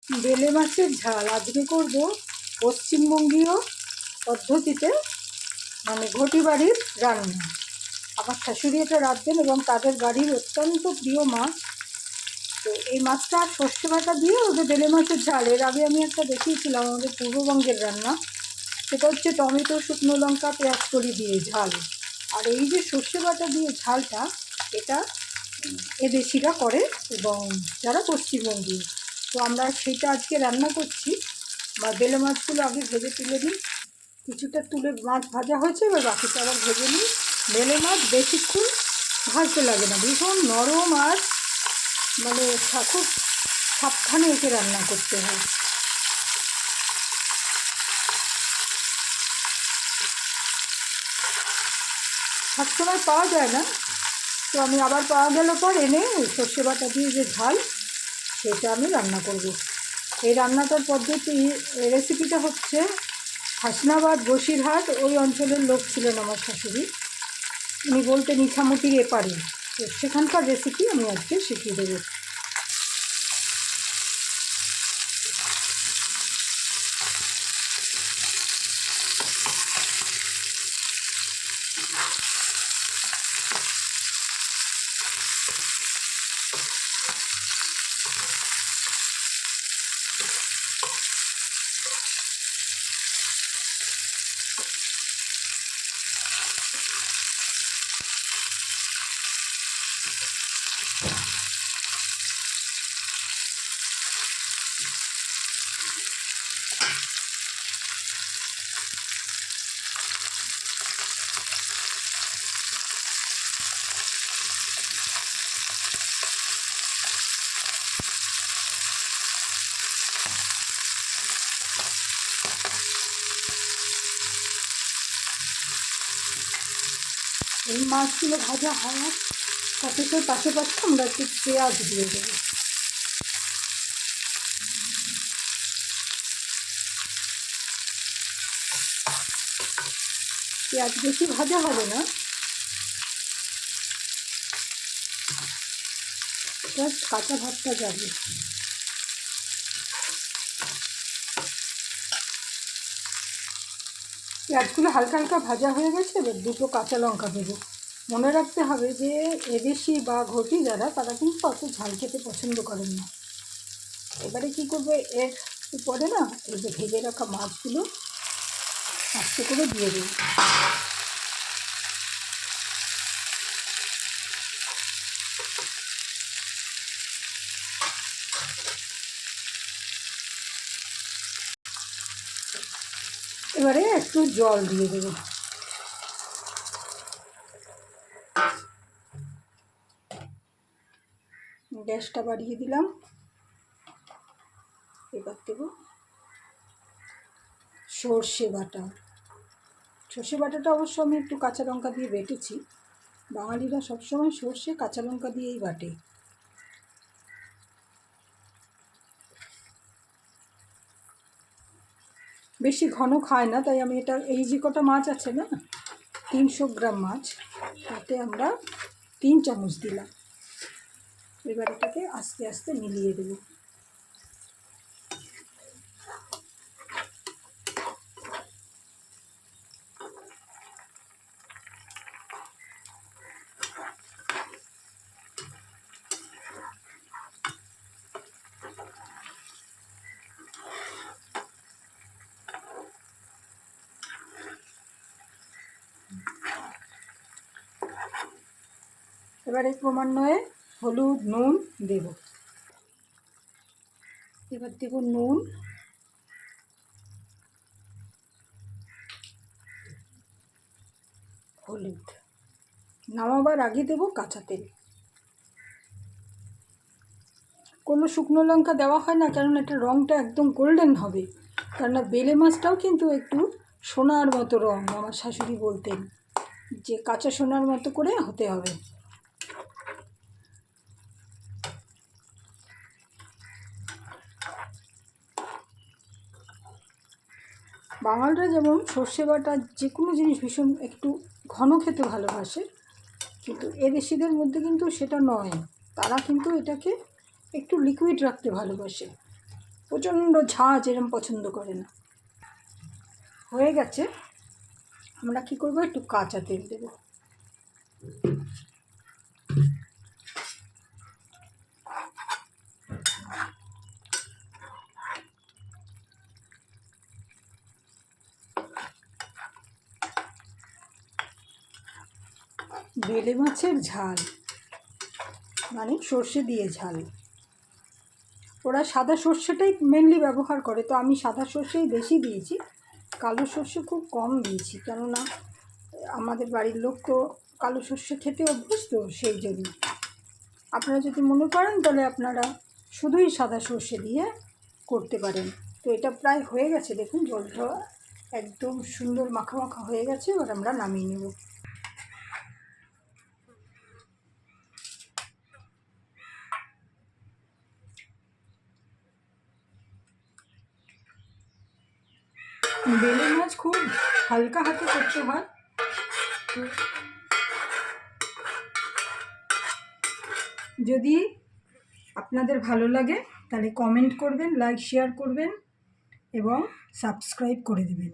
বেলে মাছের ঝাল আজকে করব পশ্চিমবঙ্গীয় পদ্ধতিতে, মানে ঘটি বাড়ির রান্না। আমার শাশুড়ি এটা রাঁধবেন এবং তাদের বাড়ির অত্যন্ত প্রিয় মাছ। তো এই মাছটা সর্ষে বাটা দিয়ে ওদের বেলে মাছের ঝাল, এর আগে আমি একটা দেখিয়েছিলাম আমাদের পূর্ববঙ্গের রান্না, সেটা হচ্ছে টমেটো, শুকনো লঙ্কা, পেঁয়াজ কলি দিয়ে ঝাল। আর এই যে সর্ষে বাটা দিয়ে ঝালটা, এটা এদেশিরা করে এবং যারা পশ্চিমবঙ্গী। তো আমরা সেটা আজকে রান্না করছি। বেলে মাছগুলো আগে ভেজে তুলে নিই, কিছুটা তুলে মাছ ভাজা হয়েছে, এবার বাকিটা আবার ভেজে নিই। বেলে মাছ বেশিক্ষণ ভাজতে লাগে না, ভীষণ নরম আর মানে খুব সাবধানে একে রান্না করতে হয়। সবসময় পাওয়া যায় না, তো আমি আবার পাওয়া গেল পর এনে সর্ষে বাটা দিয়ে যে ঝাল, সেটা আমি রান্না করব। এই রান্নাটার পদ্ধতি, রেসিপিটা হচ্ছে হাসনাবাদ, বসিরহাট ওই অঞ্চলের লোক ছিলেন আমার শাশুড়ি, উনি বলতেন ইছামতির এপারে, তো সেখানকার রেসিপি আমি আজকে শিখিয়ে দেবো। এই মাছগুলো ভাজা হওয়ার সাথে সাথে পাশে আমরা একটু পেঁয়াজ দিয়ে দেবো। পেঁয়াজ বেশি ভাজা হবে না, জাস্ট কাঁচা ভাতটা যাবে। পেঁয়াজগুলো হালকা হালকা ভাজা হয়ে গেছে, এবার দুটো কাঁচা লঙ্কা দেবো। মনে রাখতে হবে যে এদেশি বা ঘটি যারা, তারা কিন্তু অত ঝাল খেতে পছন্দ করেন না। এবারে কী করবে, এর উপরে না এই যে ভেজে রাখা মাছগুলো আস্তে করে দিয়ে দেবো। এবারে একটু জল দিয়ে দেবো। গ্যাসটা বাড়িয়ে দিলাম। এবার দেবো সর্ষে বাটা। সর্ষে বাটাটা অবশ্য আমি একটু কাঁচা লঙ্কা দিয়ে বেটেছি, বাঙালিরা সবসময় সর্ষে কাঁচা লঙ্কা দিয়েই বাটে। বেশি ঘন খায় না, তাই আমি এটা, এই যে কটা মাছ আছে না, 300 গ্রাম মাছ, তাতে আমরা 3 চামচ দিলাম। এবার এটাকে আস্তে আস্তে মিলিয়ে দেবো। এবারে ক্রমান্বয়ে হলুদ, নুন দেব। এবার দেব নুন, হলুদ। নামাবার আগে দেব কাঁচা তেল। কোনো শুকনো লঙ্কা দেওয়া হয় না, কারণ এটা রঙটা একদম গোল্ডেন হবে। কেননা বেলে মাছটাও কিন্তু একটু সোনার মতো রঙ, আমার শাশুড়ি বলতেন যে কাঁচা সোনার মতো করে হতে হবে। বাঙালরা যেমন সর্ষে বাটা যে কোনো জিনিস ভীষণ একটু ঘন খেতে ভালোবাসে, কিন্তু এদেশিদের মধ্যে কিন্তু সেটা নয়, তারা কিন্তু এটাকে একটু লিকুইড রাখতে ভালোবাসে। প্রচণ্ড ঝাঁঝ এরম পছন্দ করে না। হয়ে গেছে, আমরা কি করব, একটু কাঁচা তেল দেব। বেলে মাছের ঝাল মানে সর্ষে দিয়ে ঝাল। ওরা সাদা সর্ষেটাই মেনলি ব্যবহার করে, তো আমি সাদা সর্ষেই বেশি দিয়েছি, কালো সর্ষে খুব কম দিয়েছি, কেননা আমাদের বাড়ির লোক তো কালো সর্ষে খেতে অভ্যস্ত, সেই জন্য। আপনারা যদি মনে করেন তাহলে আপনারা শুধুই সাদা সর্ষে দিয়ে করতে পারেন। তো এটা প্রায় হয়ে গেছে, দেখুন জলটা একদম সুন্দর মাখা মাখা হয়ে গেছে। এবার আমরা নামিয়ে নেব। বেলে মাছ খুব হালকা হাতে করতে হয়। যদি আপনাদের ভালো লাগে তাহলে কমেন্ট করবেন, লাইক শেয়ার করবেন এবং সাবস্ক্রাইব করে দেবেন।